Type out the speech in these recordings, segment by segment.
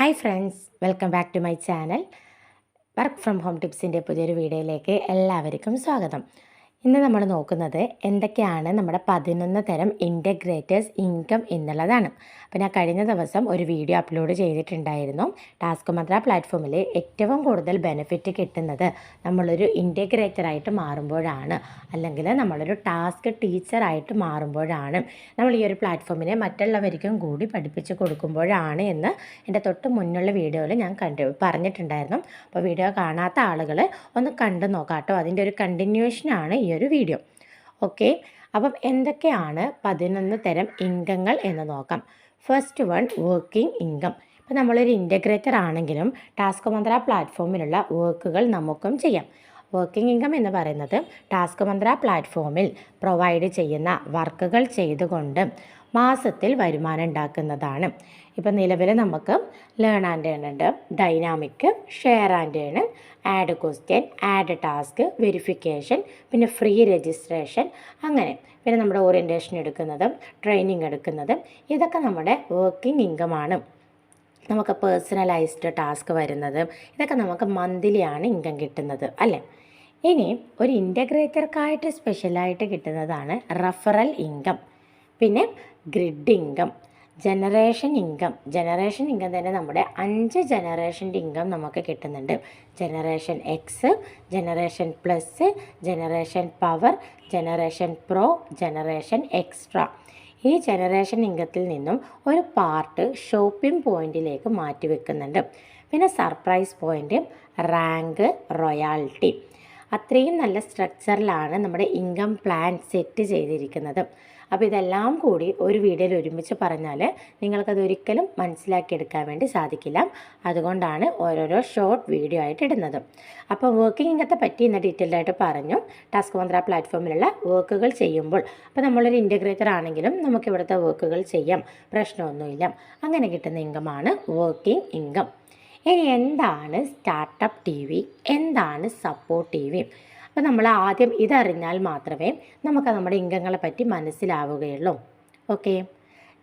Hi friends, welcome back to my channel. Work from home ടിപ്സിൻ്റെ പുതിയൊരു വീഡിയോയിലേക്ക് എല്ലാവർക്കും സ്വാഗതം. ഇന്ന് നമ്മൾ നോക്കുന്നത് എന്തൊക്കെയാണ് നമ്മുടെ 11 തരം ഇൻ്റഗ്രേറ്റേഴ്സ് ഇൻകം എന്നുള്ളതാണ്. അപ്പോൾ ഞാൻ കഴിഞ്ഞ ദിവസം ഒരു വീഡിയോ അപ്ലോഡ് ചെയ്തിട്ടുണ്ടായിരുന്നു. ടാസ്ക് മന്ത്ര പ്ലാറ്റ്ഫോമിൽ ഏറ്റവും കൂടുതൽ ബെനിഫിറ്റ് കിട്ടുന്നത് നമ്മളൊരു ഇൻ്റഗ്രേറ്ററായിട്ട് മാറുമ്പോഴാണ്, അല്ലെങ്കിൽ നമ്മളൊരു ടാസ്ക് ടീച്ചറായിട്ട് മാറുമ്പോഴാണ്, നമ്മൾ ഈ ഒരു പ്ലാറ്റ്ഫോമിനെ മറ്റുള്ളവർക്കും കൂടി പഠിപ്പിച്ച് കൊടുക്കുമ്പോഴാണ് എന്ന് എൻ്റെ തൊട്ട് മുന്നുള്ള വീഡിയോയിൽ ഞാൻ പറഞ്ഞിട്ടുണ്ടായിരുന്നു. അപ്പോൾ വീഡിയോ കാണാത്ത ആളുകൾ ഒന്ന് കണ്ടു നോക്കാം കേട്ടോ. അതിൻ്റെ ഒരു കണ്ടിന്യൂഷനാണ് ഈ ഒരു വീഡിയോ. ഓക്കെ, അപ്പം എന്തൊക്കെയാണ് 11 തരം ഇൻകങ്ങൾ എന്ന് നോക്കാം. First one, working income. ഇപ്പം നമ്മളൊരു ഇൻ്റഗ്രേറ്റർ ആണെങ്കിലും ടാസ്ക് മന്ത്ര പ്ലാറ്റ്ഫോമിലുള്ള വർക്കുകൾ നമുക്കും ചെയ്യാം. വർക്കിംഗ് ഇൻകം എന്ന് പറയുന്നത് ടാസ്ക് മന്ത്ര പ്ലാറ്റ്ഫോമിൽ പ്രൊവൈഡ് ചെയ്യുന്ന വർക്കുകൾ ചെയ്തുകൊണ്ട് മാസത്തിൽ വരുമാനം ഉണ്ടാക്കുന്നതാണ്. ഇപ്പം നിലവിൽ നമുക്ക് ലേൺ ആൻഡ് ഏൺ ഉണ്ട്, dynamic, share and earn, add question, add task, verification, പിന്നെ ഫ്രീ രജിസ്ട്രേഷൻ, അങ്ങനെ പിന്നെ നമ്മുടെ ഓറിയൻറ്റേഷൻ എടുക്കുന്നതും ട്രെയിനിങ് എടുക്കുന്നതും ഇതൊക്കെ നമ്മുടെ വർക്കിംഗ് ഇൻകമാണ്. നമുക്ക് പേഴ്സണലൈസ്ഡ് ടാസ്ക് വരുന്നത് ഇതൊക്കെ നമുക്ക് മന്ത്ലിയാണ് ഇൻകം കിട്ടുന്നത് അല്ലേ. ഇനി ഒരു ഇൻ്റഗ്രേറ്റർക്കായിട്ട് സ്പെഷ്യലായിട്ട് കിട്ടുന്നതാണ് റഫറൽ ഇൻകം, പിന്നെ grid income, generation income. Generation income തന്നെ നമ്മുടെ 5 ജനറേഷൻ്റെ ഇൻകം നമുക്ക് കിട്ടുന്നുണ്ട്. Generation X, generation plus, generation power, generation pro, generation extra. ഈ ജനറേഷൻ ഇൻകത്തിൽ നിന്നും ഒരു പാർട്ട് ഷോപ്പിംഗ് പോയിന്റിലേക്ക് മാറ്റി വെക്കുന്നുണ്ട്. പിന്നെ സർപ്രൈസ് പോയിന്റ്, റാങ്ക്, റോയാലിറ്റി. അത്രയും നല്ല സ്ട്രക്ചറിലാണ് നമ്മുടെ ഇൻകം പ്ലാൻ സെറ്റ് ചെയ്തിരിക്കുന്നത്. അപ്പോൾ ഇതെല്ലാം കൂടി ഒരു വീഡിയോയിൽ ഒരുമിച്ച് പറഞ്ഞാൽ നിങ്ങൾക്കതൊരിക്കലും മനസ്സിലാക്കിയെടുക്കാൻ വേണ്ടി സാധിക്കില്ല. അതുകൊണ്ടാണ് ഓരോരോ ഷോർട്ട് വീഡിയോ ആയിട്ട് ഇടുന്നത്. അപ്പോൾ വർക്കിംഗ് ഇൻകത്തെ പറ്റി ഇന്ന് ഡീറ്റെയിൽഡ് ആയിട്ട് പറഞ്ഞു. ടാസ്ക് മന്ത്ര പ്ലാറ്റ്ഫോമിലുള്ള വർക്കുകൾ ചെയ്യുമ്പോൾ, അപ്പോൾ നമ്മളൊരു ഇൻ്റഗ്രേറ്റർ ആണെങ്കിലും നമുക്ക് ഇവിടുത്തെ വർക്കുകൾ ചെയ്യാം, പ്രശ്നമൊന്നുമില്ല. അങ്ങനെ കിട്ടുന്ന ഇൻകമാണ് വർക്കിംഗ് ഇൻകം. ഇനി എന്താണ് സ്റ്റാർട്ടപ്പ് ടി വി, എന്താണ് സപ്പോർട്ട് ടി വി? അപ്പോൾ നമ്മൾ ആദ്യം ഇതറിഞ്ഞാൽ മാത്രമേ നമുക്ക് നമ്മുടെ ഇൻകങ്ങളെ പറ്റി മനസ്സിലാവുകയുള്ളൂ. ഓക്കെ,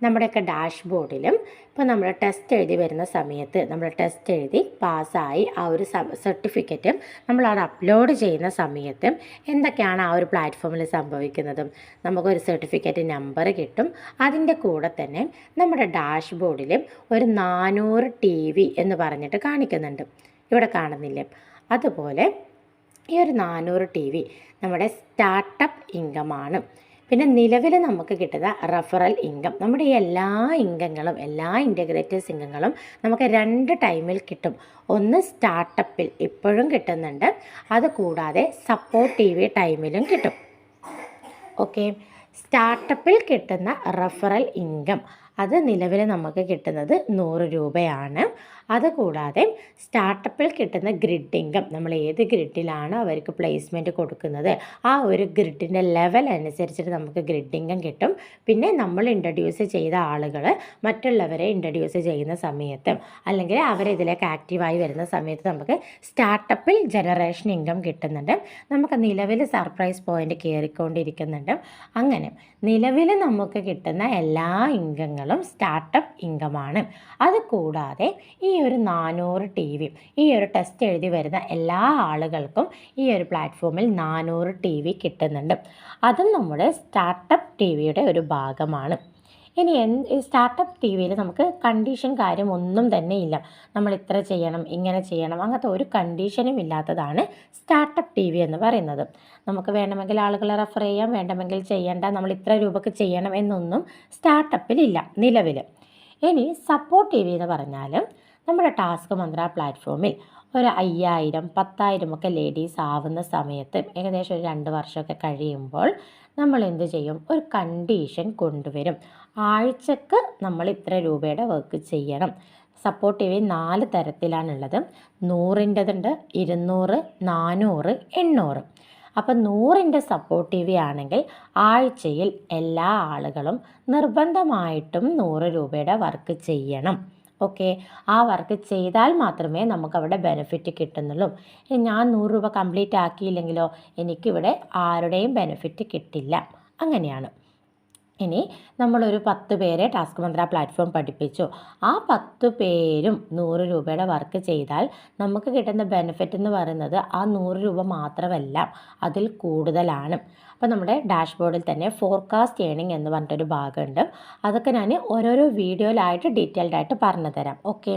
നമ്മുടെയൊക്കെ ഡാഷ്ബോർഡിലും ഇപ്പോൾ നമ്മൾ ടെസ്റ്റ് എഴുതി വരുന്ന സമയത്ത് നമ്മൾ ടെസ്റ്റ് എഴുതി പാസ്സായി ആ ഒരു സർട്ടിഫിക്കറ്റും നമ്മൾ അത് അപ്ലോഡ് ചെയ്യുന്ന സമയത്ത് എന്തൊക്കെയാണ് ആ ഒരു പ്ലാറ്റ്ഫോമിൽ സംഭവിക്കുന്നതും, നമുക്കൊരു സർട്ടിഫിക്കറ്റ് നമ്പർ കിട്ടും. അതിൻ്റെ കൂടെ തന്നെ നമ്മുടെ ഡാഷ്ബോർഡിലും ഒരു 400 TV എന്ന് പറഞ്ഞിട്ട് കാണിക്കുന്നുണ്ട്, ഇവിടെ കാണുന്നില്ലേ? അതുപോലെ ഈ ഒരു 400 TV നമ്മുടെ സ്റ്റാർട്ടപ്പ് ഇൻകമാണ്. പിന്നെ നിലവിൽ നമുക്ക് കിട്ടുന്ന റഫറൽ ഇൻകം, നമ്മുടെ ഈ എല്ലാ ഇൻകങ്ങളും, എല്ലാ ഇൻ്റഗ്രേറ്റേഴ്സ് ഇൻകങ്ങളും നമുക്ക് 2 ടൈമിൽ കിട്ടും. ഒന്ന് സ്റ്റാർട്ടപ്പിൽ ഇപ്പോഴും കിട്ടുന്നുണ്ട്, അതുകൂടാതെ സപ്പോർട്ട് ടി വി ടൈമിലും കിട്ടും. ഓക്കെ, സ്റ്റാർട്ടപ്പിൽ കിട്ടുന്ന റഫറൽ ഇൻകം അത് നിലവിൽ നമുക്ക് കിട്ടുന്നത് 100 രൂപയാണ്. അതുകൂടാതെ സ്റ്റാർട്ടപ്പിൽ കിട്ടുന്ന ഗ്രിഡ് ഇൻകം, നമ്മൾ ഏത് ഗ്രിഡിലാണ് അവർക്ക് പ്ലേസ്മെൻറ്റ് കൊടുക്കുന്നത് ആ ഒരു ഗ്രിഡിൻ്റെ ലെവൽ അനുസരിച്ചിട്ട് നമുക്ക് ഗ്രിഡ് ഇൻകം കിട്ടും. പിന്നെ നമ്മൾ ഇൻട്രൊഡ്യൂസ് ചെയ്ത ആളുകൾ മറ്റുള്ളവരെ ഇൻട്രൊഡ്യൂസ് ചെയ്യുന്ന സമയത്ത്, അല്ലെങ്കിൽ അവരിതിലേക്ക് ആക്റ്റീവായി വരുന്ന സമയത്ത് നമുക്ക് സ്റ്റാർട്ടപ്പിൽ ജനറേഷൻ ഇൻകം കിട്ടുന്നുണ്ട്. നമുക്ക് നിലവിൽ സർപ്രൈസ് പോയിൻ്റ് കയറിക്കൊണ്ടിരിക്കുന്നുണ്ട്. അങ്ങനെ നിലവിൽ നമുക്ക് കിട്ടുന്ന എല്ലാ ഇൻകങ്ങളും സ്റ്റാർട്ടപ്പ് ഇൻകമാണ്. അതുകൂടാതെ ഈ ഒരു 400 TV, ഈ ഒരു ടെസ്റ്റ് എഴുതി വരുന്ന എല്ലാ ആളുകൾക്കും ഈ ഒരു പ്ലാറ്റ്ഫോമിൽ 400 TV കിട്ടുന്നുണ്ട്. അതും നമ്മുടെ സ്റ്റാർട്ടപ്പ് ടി വിയുടെ ഒരു ഭാഗമാണ്. ഇനി സ്റ്റാർട്ടപ്പ് ടി വിയിൽ നമുക്ക് കണ്ടീഷൻ കാര്യം ഒന്നും തന്നെ ഇല്ല. നമ്മൾ ഇത്ര ചെയ്യണം, ഇങ്ങനെ ചെയ്യണം, അങ്ങനത്തെ ഒരു കണ്ടീഷനും ഇല്ലാത്തതാണ് സ്റ്റാർട്ടപ്പ് ടി വി എന്ന് പറയുന്നത്. നമുക്ക് വേണമെങ്കിൽ ആളുകളെ റെഫർ ചെയ്യാം, വേണമെങ്കിൽ ചെയ്യേണ്ട, നമ്മൾ ഇത്ര രൂപക്ക് ചെയ്യണം എന്നൊന്നും സ്റ്റാർട്ടപ്പിലില്ല നിലവിൽ. ഇനി സപ്പോർട്ട് ടി വി എന്ന് പറഞ്ഞാൽ നമ്മുടെ ടാസ്ക് മന്ത്ര പ്ലാറ്റ്ഫോമിൽ ഒരു 5000, 10,000 ഒക്കെ ലേഡീസ് ആവുന്ന സമയത്ത്, ഏകദേശം ഒരു 2 വർഷമൊക്കെ കഴിയുമ്പോൾ നമ്മൾ എന്ത് ചെയ്യും? ഒരു കണ്ടീഷൻ കൊണ്ടുവരും. ആഴ്ചക്ക് നമ്മൾ ഇത്ര രൂപയുടെ വർക്ക് ചെയ്യണം. സപ്പോർട്ട് ടി വി 4 തരത്തിലാണുള്ളത്. 100-ൻ്റെതുണ്ട്, 200, 400, 800. അപ്പോൾ 100-ൻ്റെ സപ്പോർട്ട് ടി വി ആണെങ്കിൽ ആഴ്ചയിൽ എല്ലാ ആളുകളും നിർബന്ധമായിട്ടും 100 രൂപയുടെ വർക്ക് ചെയ്യണം. ഓക്കെ, ആ വർക്ക് ചെയ്താൽ മാത്രമേ നമുക്കവിടെ ബെനിഫിറ്റ് കിട്ടുന്നുള്ളൂ. ഞാൻ 100 രൂപ കംപ്ലീറ്റ് ആക്കിയില്ലെങ്കിലോ എനിക്കിവിടെ ആരുടെയും ബെനിഫിറ്റ് കിട്ടില്ല. അങ്ങനെയാണ്. ഇനി നമ്മളൊരു 10 പേരെ ടാസ്ക് മന്ത്ര പ്ലാറ്റ്ഫോം പഠിപ്പിച്ചു. ആ 10 പേരും 100 രൂപയുടെ വർക്ക് ചെയ്താൽ നമുക്ക് കിട്ടുന്ന ബെനിഫിറ്റ് എന്ന് പറയുന്നത് ആ 100 രൂപ മാത്രമല്ല, അതിൽ കൂടുതലാണ്. അപ്പോൾ നമ്മുടെ ഡാഷ്ബോർഡിൽ തന്നെ ഫോർകാസ്റ്റ് ഏണിംഗ് എന്ന് പറഞ്ഞിട്ടൊരു ഭാഗമുണ്ട്. അതൊക്കെ ഞാൻ ഓരോരോ വീഡിയോയിലായിട്ട് ഡീറ്റെയിൽഡ് ആയിട്ട് പറഞ്ഞു തരാം. ഓക്കെ.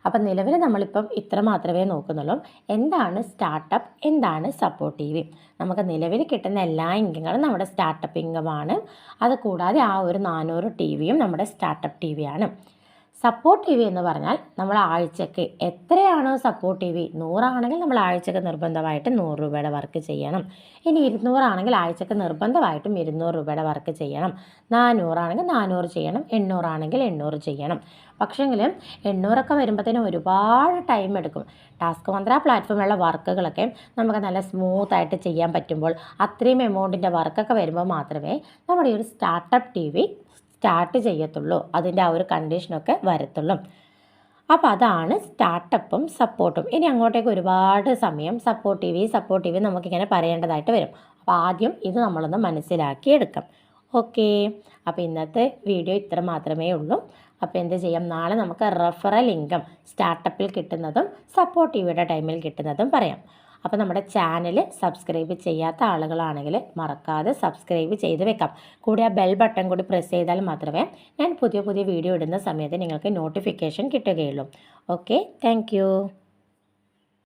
അപ്പം നിലവിൽ നമ്മളിപ്പം ഇത്ര മാത്രമേ നോക്കുന്നുള്ളൂ. എന്താണ് സ്റ്റാർട്ടപ്പ്, എന്താണ് സപ്പോർട്ടീവ്? നമുക്ക് നിലവിൽ കിട്ടുന്ന എല്ലാ ഇൻകങ്ങളും നമ്മുടെ സ്റ്റാർട്ടപ്പ് ഇൻകമാണ്. അത് കൂടാതെ ആ ഒരു 400 ടി-വിയും നമ്മുടെ സ്റ്റാർട്ടപ്പ് ടി-വിയാണ്. സപ്പോർട്ട് ടി-വി എന്ന് പറഞ്ഞാൽ നമ്മൾ ആഴ്ചക്ക് എത്രയാണോ സപ്പോർട്ട് ടി-വി, 100 ആണെങ്കിൽ നമ്മൾ ആഴ്ചക്ക് നിർബന്ധമായിട്ട് 100 രൂപയുടെ വർക്ക് ചെയ്യണം. ഇനി 200 ആണെങ്കിൽ ആഴ്ചക്ക് നിർബന്ധമായിട്ടും 200 രൂപയുടെ വർക്ക് ചെയ്യണം. 400 ആണെങ്കിൽ 400 ചെയ്യണം. 800 ആണെങ്കിൽ 800 ചെയ്യണം. പക്ഷേങ്കിൽ 800 വരുമ്പോഴത്തേനും ഒരുപാട് ടൈം എടുക്കും. ടാസ്ക് മന്ത്ര പ്ലാറ്റ്ഫോമിലുള്ള വർക്കുകളൊക്കെ നമുക്ക് നല്ല സ്മൂത്തായിട്ട് ചെയ്യാൻ പറ്റുമ്പോൾ, അത്രയും എമൗണ്ടിൻ്റെ വർക്കൊക്കെ വരുമ്പോൾ മാത്രമേ നമ്മുടെ ഈ ഒരു സ്റ്റാർട്ടപ്പ് ടി-വി സ്റ്റാർട്ട് ചെയ്യത്തുള്ളൂ, അതിൻ്റെ ആ ഒരു കണ്ടീഷനൊക്കെ വരത്തുള്ളൂ. അപ്പോൾ അതാണ് സ്റ്റാർട്ടപ്പും സപ്പോർട്ടും. ഇനി അങ്ങോട്ടേക്ക് ഒരുപാട് സമയം സപ്പോർട്ട് ടി-വി നമുക്കിങ്ങനെ പറയേണ്ടതായിട്ട് വരും. അപ്പോൾ ആദ്യം ഇത് നമ്മളൊന്ന് മനസ്സിലാക്കി എടുക്കാം. ഓക്കെ. അപ്പോൾ ഇന്നത്തെ വീഡിയോ ഇത്ര മാത്രമേ ഉള്ളൂ. അപ്പോൾ എന്ത് ചെയ്യാം, നാളെ നമുക്ക് റെഫറൽ ഇൻകം സ്റ്റാർട്ടപ്പിൽ കിട്ടുന്നതും സപ്പോർട്ട് ടി-വിയുടെ ടൈമിൽ കിട്ടുന്നതും പറയാം. അപ്പോൾ നമ്മുടെ ചാനൽ സബ്സ്ക്രൈബ് ചെയ്യാത്ത ആളുകളാണെങ്കിൽ മറക്കാതെ സബ്സ്ക്രൈബ് ചെയ്ത് വെക്കാം. കൂടെ ആ ബെൽ ബട്ടൺ കൂടി പ്രസ് ചെയ്താൽ മാത്രമേ ഞാൻ പുതിയ വീഡിയോ ഇടുന്ന സമയത്ത് നിങ്ങൾക്ക് നോട്ടിഫിക്കേഷൻ കിട്ടുകയുള്ളൂ. Okay, thank